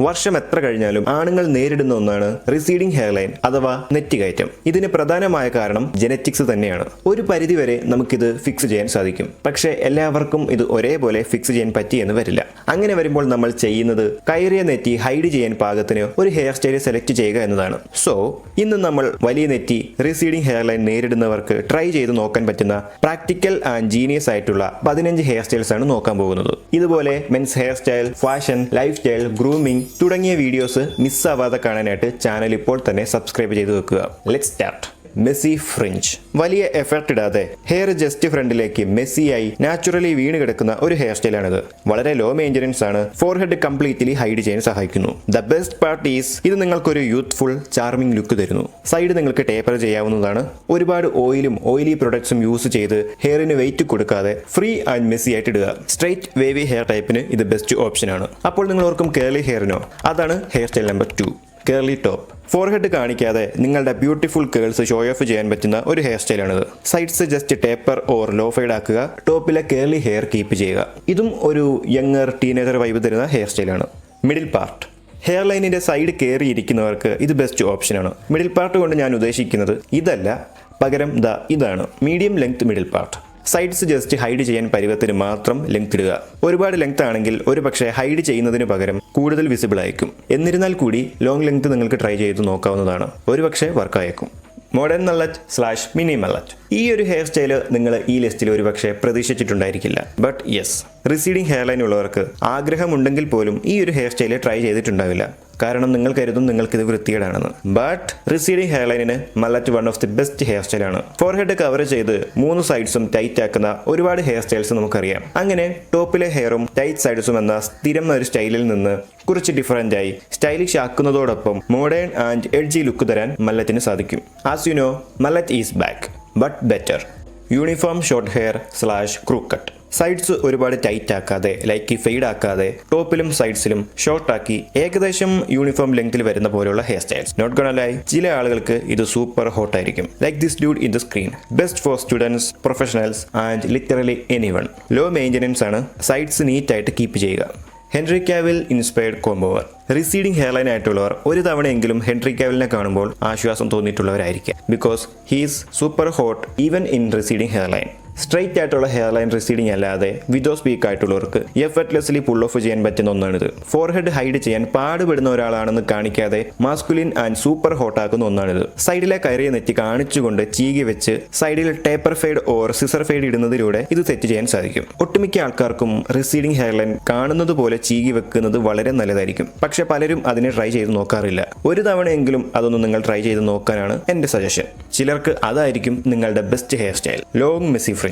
വർഷം എത്ര കഴിഞ്ഞാലും ആണുങ്ങൾ നേരിടുന്ന ഒന്നാണ് റിസീഡിംഗ് ഹെയർലൈൻ അഥവാ നെറ്റികയറ്റം. ഇതിന് പ്രധാനമായ കാരണം ജെനറ്റിക്സ് തന്നെയാണ്. ഒരു പരിധിവരെ നമുക്കിത് ഫിക്സ് ചെയ്യാൻ സാധിക്കും. പക്ഷേ എല്ലാവർക്കും ഇത് ഒരേപോലെ ഫിക്സ് ചെയ്യാൻ പറ്റിയെന്ന് വരില്ല. അങ്ങനെ വരുമ്പോൾ നമ്മൾ ചെയ്യുന്നത് കയറിയ നെറ്റി ഹൈഡ് ചെയ്യാൻ പാകത്തിന് ഒരു ഹെയർ സ്റ്റൈൽ സെലക്ട് ചെയ്യുക എന്നതാണ്. സോ ഇന്ന് നമ്മൾ വലിയ നെറ്റി റിസീഡിംഗ് ഹെയർലൈൻ നേരിടുന്നവർക്ക് ട്രൈ ചെയ്ത് നോക്കാൻ പറ്റുന്ന പ്രാക്ടിക്കൽ ആൻഡ് ജീനിയസ് ആയിട്ടുള്ള 15 ഹെയർ സ്റ്റൈൽസ് ആണ് നോക്കാൻ പോകുന്നത്. ഇതുപോലെ men's hair style, fashion, life style, grooming തുടങ്ങിയ വീഡിയോസ് മിസ്സാവാതെ കാണാനായിട്ട് ചാനൽ ഇപ്പോൾ തന്നെ സബ്സ്ക്രൈബ് ചെയ്ത് വെക്കുക. Let's start. Messi fringe. വലിയ എഫർട്ട് ഇടാതെ ഹെയർ ജസ്റ്റ് ഫ്രണ്ടിലേക്ക് മെസ്സിയായി നാച്ചുറലി വീണ് കിടക്കുന്ന ഒരു ഹെയർ സ്റ്റൈലാണിത്. വളരെ ലോ മെയിൻ്റനൻസ് ആണ്. ഫോർഹെഡ് കംപ്ലീറ്റ്ലി ഹൈഡ് ചെയ്യാൻ സഹായിക്കുന്നു. ദ ബെസ്റ്റ് പാർട്ട് ഈസ് ഇത് നിങ്ങൾക്കൊരു യൂത്ത്ഫുൾ ചാർമിംഗ് ലുക്ക് തരുന്നു. സൈഡ് നിങ്ങൾക്ക് ടേപ്പർ ചെയ്യാവുന്നതാണ്. ഒരുപാട് ഓയിലി പ്രൊഡക്ട്സും യൂസ് ചെയ്ത് ഹെയറിന് വെയിറ്റ് കൊടുക്കാതെ ഫ്രീ ആൻഡ് മെസ്സി ആയിട്ട് ഇടുക. സ്ട്രെയിറ്റ് വേവി ഹെയർ ടൈപ്പിന് ഇത് ബെസ്റ്റ് ഓപ്ഷൻ ആണ്. അപ്പോൾ നിങ്ങൾ ഓർക്കും കേർലി ഹെയറിനോ? അതാണ് hair style number 2, curly top. Forehead കാണിക്കാതെ നിങ്ങളുടെ ബ്യൂട്ടിഫുൾ കേൾസ് ഷോ ഓഫ് ചെയ്യാൻ പറ്റുന്ന ഒരു ഹെയർ സ്റ്റൈലാണിത്. Sides just taper or low fade ആക്കുക. ടോപ്പിലെ കേർലി ഹെയർ കീപ്പ് ചെയ്യുക. ഇതും ഒരു യങ്ങർ ടീനേജർ വൈബ് തരുന്ന ഹെയർ സ്റ്റൈലാണ്. Middle part. ഹെയർ ലൈനിന്റെ സൈഡ് കയറിയിരിക്കുന്നവർക്ക് ഇത് ബെസ്റ്റ് ഓപ്ഷനാണ്. മിഡിൽ പാർട്ട് കൊണ്ട് ഞാൻ ഉദ്ദേശിക്കുന്നത് ഇതല്ല, പകരം ഇതാണ് medium length middle part. Sides just hide ചെയ്യാൻ പരുവത്തിന് മാത്രം ലെങ്ത് ഇടുക. ഒരുപാട് ലെങ്ത് ആണെങ്കിൽ ഒരു പക്ഷേ ഹൈഡ് ചെയ്യുന്നതിന് പകരം കൂടുതൽ വിസിബിൾ ആയിരിക്കും. എന്നിരുന്നാൽ കൂടി ലോങ് ലെങ്ത് നിങ്ങൾക്ക് ട്രൈ ചെയ്ത് നോക്കാവുന്നതാണ്. ഒരുപക്ഷെ വർക്കായേക്കും. Modern മല്ലറ്റ് / mini മല്ലറ്റ്. ഈ ഒരു ഹെയർ സ്റ്റൈല് നിങ്ങൾ ഈ ലിസ്റ്റിൽ ഒരുപക്ഷെ പ്രതീക്ഷിച്ചിട്ടുണ്ടായിരിക്കില്ല. But yes, receding hair line ഉള്ളവർക്ക് ആഗ്രഹമുണ്ടെങ്കിൽ പോലും ഈ ഒരു ഹെയർ സ്റ്റൈല് ട്രൈ ചെയ്തിട്ടുണ്ടാവില്ല. കാരണം നിങ്ങൾ കരുതും നിങ്ങൾക്കിത് വൃത്തികേടാണെന്ന്. ബട്ട് റിസീഡിംഗ് ഹെയർ ലൈനിന് mullet one of the best hair സ്റ്റൈലാണ്. ഫോർഹെഡ് കവർ ചെയ്ത് 3 സൈഡ്സും ടൈറ്റ് ആക്കുന്ന ഒരുപാട് ഹെയർ സ്റ്റൈൽസ് നമുക്കറിയാം. അങ്ങനെ ടോപ്പിലെ ഹെയറും ടൈറ്റ് സൈഡ്സും എന്ന സ്ഥിരം ഒരു സ്റ്റൈലിൽ നിന്ന് കുറച്ച് ഡിഫറൻ്റ് ആയി സ്റ്റൈലിഷ് ആക്കുന്നതോടൊപ്പം മോഡേൺ ആൻഡ് എഡ്ജി ലുക്ക് തരാൻ മല്ലറ്റിന് സാധിക്കും. As you know, mullet is back, but better. Uniform short hair / crew cut. Sides ഒരുപാട് ടൈറ്റ് ആക്കാതെ, ലൈക്ക് ഫെയ്ഡ് ആക്കാതെ, ടോപ്പിലും സൈഡ്സിലും ഷോർട്ട് ആക്കി ഏകദേശം യൂണിഫോം ലെങ്ത്തിൽ വരുന്ന പോലുള്ള hair styles. Not gonna lie, ചില ആളുകൾക്ക് ഇത് സൂപ്പർ ഹോട്ട് ആയിരിക്കും. Like this dude in the screen. Best for students, professionals and literally anyone. Low maintenance ആണ്. സൈഡ്സ് നീറ്റ് ആയിട്ട് കീപ്പ് ചെയ്യുക. Henry Cavill inspired combover. Receding hairline ആയിട്ടുള്ളവർ ഒരു തവണയെങ്കിലും ഹെൻറി കാവിലിനെ കാണുമ്പോൾ ആശ്വാസം തോന്നിയിട്ടുള്ളവരായിരിക്കും. Because he's super hot even in receding hairline. Straight ആയിട്ടുള്ള ഹെയർലൈൻ റിസീഡിംഗ് അല്ലാതെ വിതോ സ്പീക്ക് ആയിട്ടുള്ളവർക്ക് എഫർട്ട്ലെസ്ലി പുൾ ഓഫ് ചെയ്യാൻ പറ്റുന്ന ഒന്നാണിത്. ഫോർഹെഡ് ഹൈഡ് ചെയ്യാൻ പാടുപെടുന്ന ഒരാളാണെന്ന് കാണിക്കാതെ മാസ്കുലിൻ ആൻഡ് സൂപ്പർ ഹോട്ട് ആക്കുന്ന ഒന്നാണിത്. സൈഡിലെ കയറിയ നെറ്റി കാണിച്ചുകൊണ്ട് ചീകി വെച്ച് സൈഡിൽ taper fade or scissor fade ഇടുന്നതിലൂടെ ഇത് സെറ്റ് ചെയ്യാൻ സാധിക്കും. ഒട്ടുമിക്ക ആൾക്കാർക്കും റിസീഡിംഗ് ഹെയർലൈൻ കാണുന്നത് പോലെ ചീകി വെക്കുന്നത് വളരെ നല്ലതായിരിക്കും. പക്ഷെ പലരും അതിനെ ട്രൈ ചെയ്ത് നോക്കാറില്ല. ഒരു തവണയെങ്കിലും അതൊന്ന് നിങ്ങൾ ട്രൈ ചെയ്ത് നോക്കാനാണ് എന്റെ സജഷൻ. ചിലർക്ക് അതായിരിക്കും നിങ്ങളുടെ best hair style. Long messy fringe.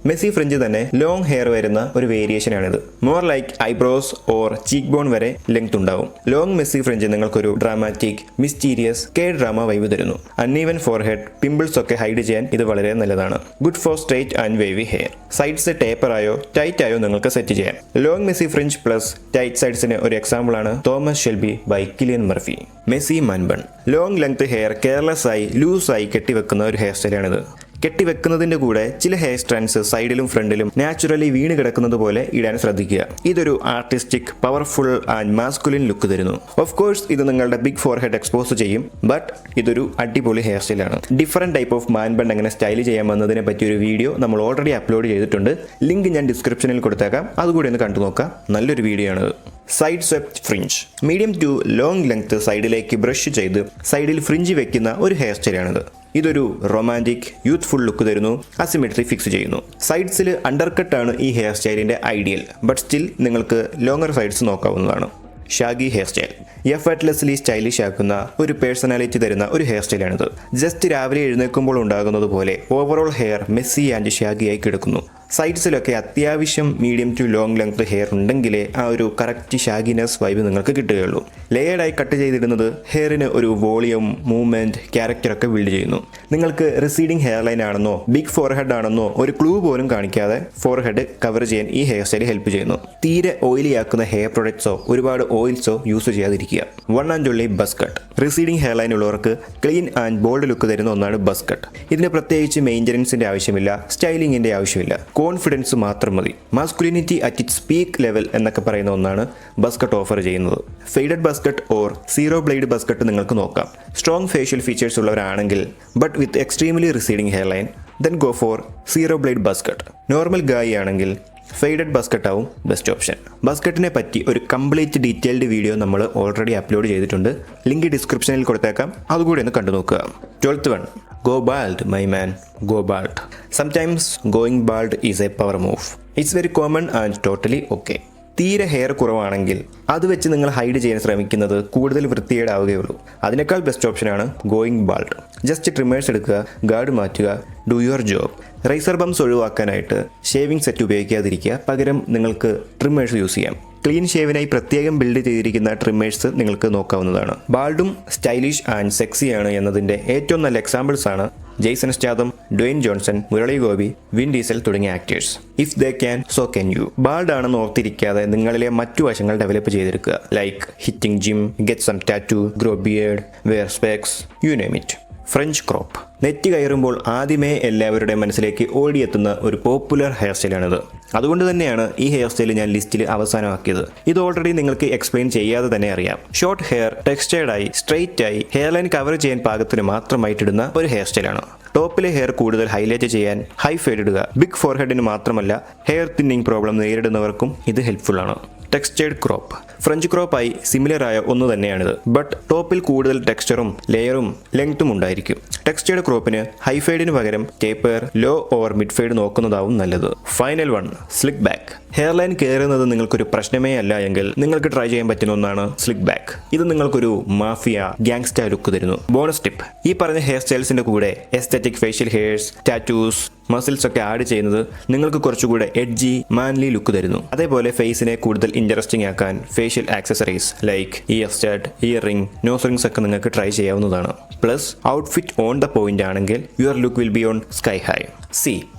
Messy fringe തന്നെ ലോങ് ഹെയർ വരുന്ന ഒരു വേരിയേഷനാണിത്. More like eyebrows or cheek bone വരെ ലെങ്ത് ഉണ്ടാവും. ലോങ് മെസ്സി ഫ്രിഞ്ച് നിങ്ങൾക്കൊരു ഡ്രാമാറ്റിക്, മിസ്റ്റീരിയസ്, ഡ്രാമ വൈബ് തരുന്നു. അൺഈവൻ ഫോർഹെഡ്, പിമ്പിൾസ് ഒക്കെ ഹൈഡ് ചെയ്യാൻ ഇത് വളരെ നല്ലതാണ്. Good for straight and wavy hair. Sides taper ആയോ ടൈറ്റ് ആയോ നിങ്ങൾക്ക് സെറ്റ് ചെയ്യാം. Long messy fringe plus tight സൈഡ്സിന് ഒരു എക്സാമ്പിൾ ആണ് Thomas Shelby by Cillian Murphy. Messy man bun. Long length hair careless ആയി ലൂസായി കെട്ടിവെക്കുന്ന ഒരു ഹെയർ സ്റ്റൈലാണിത്. കെട്ടിവെക്കുന്നതിന്റെ കൂടെ ചില ഹെയർ സ്ട്രാൻഡ്സ് സൈഡിലും ഫ്രണ്ടിലും നാച്ചുറലി വീണ് കിടക്കുന്നത് പോലെ ഇടാൻ ശ്രദ്ധിക്കുക. ഇതൊരു artistic, powerful and masculine look തരുന്നു. ഓഫ് കോഴ്സ് ഇത് നിങ്ങളുടെ ബിഗ് ഫോർഹെഡ് എക്സ്പോസ് ചെയ്യും. ബട്ട് ഇതൊരു അടിപൊളി ഹെയർ സ്റ്റൈലാണ്. ഡിഫറെന്റ് ടൈപ്പ് ഓഫ് മാൻബൺ എങ്ങനെ സ്റ്റൈൽ ചെയ്യാമെന്നതിനെ പറ്റിയ ഒരു വീഡിയോ നമ്മൾ ഓൾറെഡി അപ്ലോഡ് ചെയ്തിട്ടുണ്ട്. ലിങ്ക് ഞാൻ ഡിസ്ക്രിപ്ഷനിൽ കൊടുത്തേക്കാം. അതുകൂടി ഒന്ന് കണ്ടു നോക്കാം. നല്ലൊരു വീഡിയോ ആണത്. Side swept fringe. Medium to long length സൈഡിലേക്ക് ബ്രഷ് ചെയ്ത് സൈഡിൽ ഫ്രിഞ്ച് വെക്കുന്ന ഒരു ഹെയർ സ്റ്റൈലാണിത്. ഇതൊരു റൊമാൻറ്റിക്, യൂത്ത്ഫുൾ ലുക്ക് തരുന്നു. അസിമെട്രി ഫിക്സ് ചെയ്യുന്നു. സൈഡ്സിൽ അണ്ടർകട്ടാണ് ഈ ഹെയർ സ്റ്റൈലിന്റെ ഐഡിയൽ. ബട്ട് സ്റ്റിൽ നിങ്ങൾക്ക് ലോങ്ങർ സൈഡ്സ് നോക്കാവുന്നതാണ്. Shaggy hair style. Effortlessly stylish ആക്കുന്ന ഒരു പേഴ്സണാലിറ്റി തരുന്ന ഒരു ഹെയർ സ്റ്റൈലാണിത്. ജസ്റ്റ് രാവിലെ എഴുന്നേൽക്കുമ്പോൾ ഉണ്ടാകുന്നത് പോലെ ഓവറോൾ ഹെയർ മെസ്സി ആൻഡ് ഷാഗിയായി കിടക്കുന്നു. സൈഡ്സിലൊക്കെ അത്യാവശ്യം medium to long length hair ഉണ്ടെങ്കിലേ ആ ഒരു കറക്റ്റ് ഷാഗിനെസ് വൈബ് നിങ്ങൾക്ക് കിട്ടുകയുള്ളൂ. ലെയർഡായി കട്ട് ചെയ്തിടുന്നത് ഹെയറിന് ഒരു വോളിയം, മൂവ്മെന്റ്, ക്യാരക്ടറൊക്കെ ബിൽഡ് ചെയ്യുന്നു. നിങ്ങൾക്ക് റിസീഡിംഗ് ഹെയർ ലൈൻ ആണെന്നോ ബിഗ് ഫോർഹെഡ് ആണെന്നോ ഒരു ക്ലൂ പോലും കാണിക്കാതെ ഫോർഹെഡ് കവർ ചെയ്യാൻ ഈ ഹെയർ സ്റ്റൈൽ ഹെൽപ്പ് ചെയ്യുന്നു. തീരെ ഓയിലി ആക്കുന്ന ഹെയർ പ്രൊഡക്ട്സോ ഒരുപാട് ഓയിൽസോ യൂസ് ചെയ്യാതിരിക്കുക. One and only buzz cut. Receding hair line ഉള്ളവർക്ക് ക്ലീൻ ആൻഡ് ബോൾഡ് ലുക്ക് തരുന്ന ഒന്നാണ് ബസ് കട്ട്. ഇതിന് പ്രത്യേകിച്ച് മെയിൻ്റനൻസിന്റെ ആവശ്യമില്ല, സ്റ്റൈലിംഗിന്റെ ആവശ്യമില്ല. കോൺഫിഡൻസ് മാത്രം മതി. Masculinity at its peak level എന്നൊക്കെ പറയുന്ന ഒന്നാണ് ബസ് കട്ട് ഓഫർ ചെയ്യുന്നത്. Faded buzz cut or zero blade buzz cut നിങ്ങൾക്ക് നോക്കാം. സ്ട്രോങ് ഫേഷ്യൽ ഫീച്ചേഴ്സ് ഉള്ളവരാണെങ്കിൽ but with extremely receding hair line then go for zero blade buzz cut. Normal guy ആണെങ്കിൽ faded buzz cut ആവും best option. Buzz കട്ടിനെ പറ്റി ഒരു complete detailed video നമ്മൾ already upload ചെയ്തിട്ടുണ്ട്. ലിങ്ക് ഡിസ്ക്രിപ്ഷനിൽ കൊടുത്തേക്കാം, അതുകൂടി ഒന്ന് കണ്ടു നോക്കുക. 12th one, go bald my man, go bald. Sometimes going bald is a power move. It's very common and totally okay. തീരെ ഹെയർ കുറവാണെങ്കിൽ അത് വെച്ച് നിങ്ങൾ ഹൈഡ് ചെയ്യാൻ ശ്രമിക്കുന്നത് കൂടുതൽ വൃത്തികേടാവുകയുള്ളൂ. അതിനേക്കാൾ ബെസ്റ്റ് ഓപ്ഷനാണ് ഗോയിങ് ബാൾഡ്. ജസ്റ്റ് ട്രിമേഴ്സ് എടുക്കുക, ഗാർഡ് മാറ്റുക, do your job. Razor bumps ഒഴിവാക്കാനായിട്ട് ഷേവിംഗ് സെറ്റ് ഉപയോഗിക്കാതിരിക്കുക, പകരം നിങ്ങൾക്ക് ട്രിമേഴ്സ് യൂസ് ചെയ്യാം. ക്ലീൻ ഷേവിനായി പ്രത്യേകം ബിൽഡ് ചെയ്തിരിക്കുന്ന ട്രിമേഴ്സ് നിങ്ങൾക്ക് നോക്കാവുന്നതാണ്. ബാൾഡും സ്റ്റൈലിഷ് ആൻഡ് സെക്സിയാണ് എന്നതിൻ്റെ ഏറ്റവും നല്ല എക്സാമ്പിൾസ് ആണ് Jason Statham, Dwayne Johnson, Murali Gopi, Vin Diesel തുടങ്ങിയ actors. If they can so can you. Bald ആണെന്ന് ഓർത്തിരിക്കാതെ നിങ്ങളിലെ മറ്റു വശങ്ങൾ ഡെവലപ്പ് ചെയ്തെടുക്കുക. Like hitting gym, get some tattoo, grow beard, wear specs, you name it. French crop. നെറ്റ് കയറുമ്പോൾ ആദ്യമേ എല്ലാവരുടെ മനസ്സിലേക്ക് ഓടിയെത്തുന്ന ഒരു പോപ്പുലർ ഹെയർ സ്റ്റൈലാണിത്. അതുകൊണ്ട് തന്നെയാണ് ഈ ഹെയർ സ്റ്റൈൽ ഞാൻ ലിസ്റ്റിൽ അവസാനമാക്കിയത്. ഇത് ഓൾറെഡി നിങ്ങൾക്ക് എക്സ്പ്ലെയിൻ ചെയ്യാതെ തന്നെ അറിയാം. ഷോർട്ട് ഹെയർ ടെക്സ്റ്റേർഡായി സ്ട്രെയിറ്റ് ആയി ഹെയർ ലൈൻ കവർ ചെയ്യാൻ പാകത്തിന് മാത്രമായിട്ടിടുന്ന ഒരു ഹെയർ സ്റ്റൈലാണ്. ടോപ്പിലെ ഹെയർ കൂടുതൽ ഹൈലൈറ്റ് ചെയ്യാൻ ഹൈ ഫേഡ് ഇടുക. ബിഗ് ഫോർഹെഡിന് മാത്രമല്ല ഹെയർ തിന്നിങ് പ്രോബ്ലം നേരിടുന്നവർക്കും ഇത് ഹെൽപ്ഫുൾ ആണ്. Textured crop. ഫ്രഞ്ച് ക്രോപ്പായി സിമിലർ ആയ ഒന്ന് തന്നെയാണിത്, ബട്ട് ടോപ്പിൽ കൂടുതൽ ടെക്സ്ചറും ലെയറും ലെങ്ത്തും ഉണ്ടായിരിക്കും. ടെക്സ്റ്റേർഡ് ക്രോപ്പിന് ഹൈ ഫേഡിന് പകരം taper, low or mid fade നോക്കുന്നതാവും നല്ലത്. Final one, slick back. Hair line കയറുന്നത് നിങ്ങൾക്കൊരു പ്രശ്നമേ അല്ല എങ്കിൽ നിങ്ങൾക്ക് ട്രൈ ചെയ്യാൻ പറ്റുന്ന ഒന്നാണ് സ്ലിക്ക് ബാക്ക്. ഇത് നിങ്ങൾക്കൊരു മാഫിയ ഗാങ്സ്റ്റർ ലുക്ക് തരുന്നു. ബോണസ് ടിപ്പ്, ഈ പറഞ്ഞ ഹെയർ സ്റ്റൈൽസിന്റെ കൂടെ aesthetic facial hairs, tattoos, muscles ഒക്കെ ആഡ് ചെയ്യുന്നത് നിങ്ങൾക്ക് കുറച്ചുകൂടെ എഡ്ജി മാൻലി ലുക്ക് തരുന്നു. അതേപോലെ ഫേസിനെ കൂടുതൽ ഇൻട്രസ്റ്റിംഗ് ആക്കാൻ facial accessories like ear stud, ear ring, nose rings ഒക്കെ നിങ്ങൾക്ക് ട്രൈ ചെയ്യാവുന്നതാണ്. Plus outfit on the point ആണെങ്കിൽ your look will be on sky high.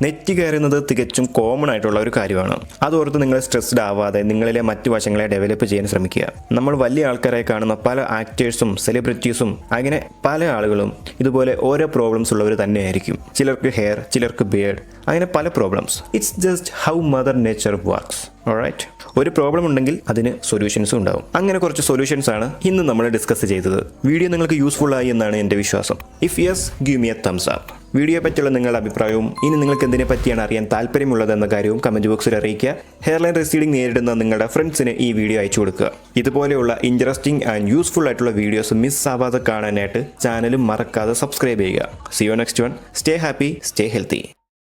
നെറ്റ് കയറുന്നത് തികച്ചും കോമൺ ആയിട്ടുള്ള ഒരു കാര്യമാണ്. അതോർത്ത് നിങ്ങൾ സ്ട്രെസ്ഡ് ആവാതെ നിങ്ങളിലെ മറ്റു വശങ്ങളെ ഡെവലപ്പ് ചെയ്യാൻ ശ്രമിക്കുക. നമ്മൾ വലിയ ആൾക്കാരെ കാണുന്ന പല ആക്ടേഴ്സും സെലിബ്രിറ്റീസും അങ്ങനെ പല ആളുകളും ഇതുപോലെ ഓരോ പ്രോബ്ലംസ് ഉള്ളവർ തന്നെയായിരിക്കും. ചിലർക്ക് ഹെയർ, ചിലർക്ക് ബിയർഡ്, അങ്ങനെ പല problems. It's just how mother nature works. Alright, ഒരു പ്രോബ്ലം ഉണ്ടെങ്കിൽ അതിന് സൊല്യൂഷൻസും ഉണ്ടാവും. അങ്ങനെ കുറച്ച് സൊല്യൂഷൻസ് ആണ് ഇന്ന് നമ്മൾ ഡിസ്കസ് ചെയ്തത്. വീഡിയോ നിങ്ങൾക്ക് യൂസ്ഫുൾ ആയി എന്നാണ് എൻ്റെ വിശ്വാസം. If yes, give me a thumbs up. വീഡിയോയെ പറ്റിയുള്ള നിങ്ങളുടെ അഭിപ്രായവും ഇനി നിങ്ങൾക്ക് എന്തിനെ പറ്റിയാണ് അറിയാൻ താല്പര്യമുള്ളതെന്ന കാര്യവും കമന്റ് ബോക്സിൽ അറിയിക്കുക. ഹെയർലൈൻ റീസീഡിംഗ് നേരിടുന്ന നിങ്ങളുടെ ഫ്രണ്ട്സിന് ഈ വീഡിയോ അയച്ചു കൊടുക്കുക. ഇതുപോലെയുള്ള ഇൻട്രസ്റ്റിംഗ് ആൻഡ് യൂസ്ഫുൾ ആയിട്ടുള്ള വീഡിയോസ് മിസ് ആവാതെ കാണാനായിട്ട് ചാനലും മറക്കാതെ സബ്സ്ക്രൈബ് ചെയ്യുക. See you next one. Stay happy, stay healthy.